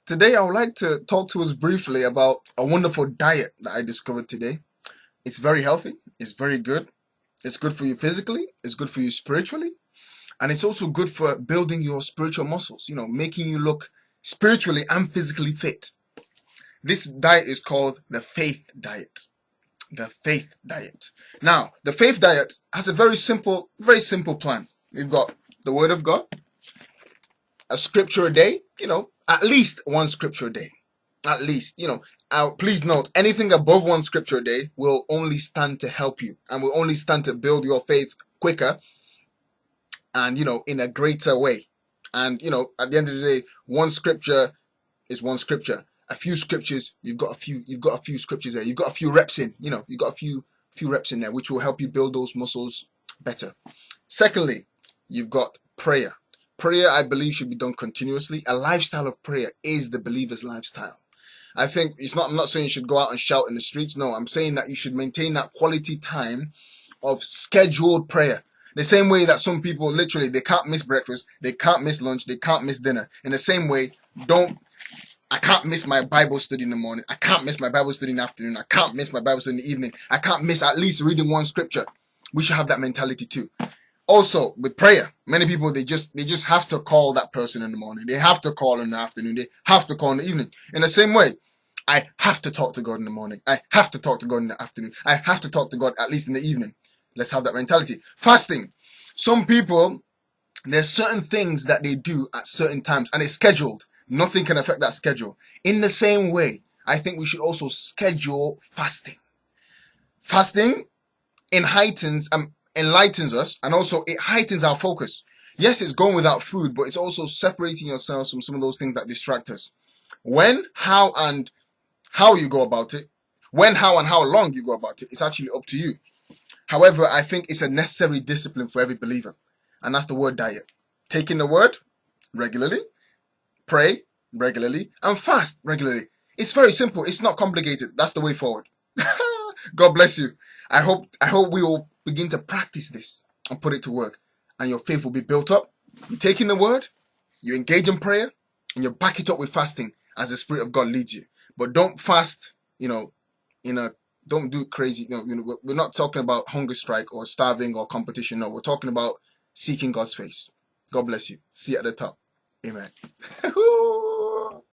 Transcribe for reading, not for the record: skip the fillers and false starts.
Today, I would like to talk to us briefly about a wonderful diet that I discovered today. It's very healthy, it's very good. It's good for you physically, it's good for you spiritually, and it's also good for building your spiritual muscles, making you look spiritually and physically fit. This diet is called the faith diet. The faith diet. Now, the faith diet has a very simple plan. We've got the Word of God, a scripture a day, at least one scripture a day. At least, please note, anything above one scripture a day will only stand to help you and will only stand to build your faith quicker and, in a greater way. And, at the end of the day, one scripture is one scripture. A few scriptures, you've got a few scriptures there. You've got a few reps in, you've got a few reps in there, which will help you build those muscles better. Secondly, you've got prayer. Prayer, I believe, should be done continuously. A lifestyle of prayer is the believer's lifestyle. I think I'm not saying you should go out and shout in the streets. No, I'm saying that you should maintain that quality time of scheduled prayer. The same way that some people literally, they can't miss breakfast, they can't miss lunch, they can't miss dinner. In the same way, I can't miss my Bible study in the morning. I can't miss my Bible study in the afternoon. I can't miss my Bible study in the evening. I can't miss at least reading one scripture. We should have that mentality too. Also, with prayer, many people, they just have to call that person in the morning. They have to call in the afternoon. They have to call in the evening. In the same way, I have to talk to God in the morning. I have to talk to God in the afternoon. I have to talk to God at least in the evening. Let's have that mentality. Fasting. Some people, there's certain things that they do at certain times and it's scheduled. Nothing can affect that schedule. In the same way, I think we should also schedule fasting. Fasting enlightens us, and also it heightens our focus. Yes, it's going without food, but it's also separating yourselves from some of those things that distract us. When, how, and how you go about it, when, how, and how long you go about it, it's actually up to you. However, I think it's a necessary discipline for every believer, and that's the word diet. Taking the word regularly, pray regularly, and fast regularly. It's very simple. It's not complicated. That's the way forward. God bless you. I hope we will begin to practice this and put it to work, and your faith will be built up. You take in the word, you engage in prayer, and you back it up with fasting as the Spirit of God leads you. But don't fast, don't do crazy. We're not talking about hunger strike or starving or competition. No, we're talking about seeking God's face. God bless you. See you at the top. Amen.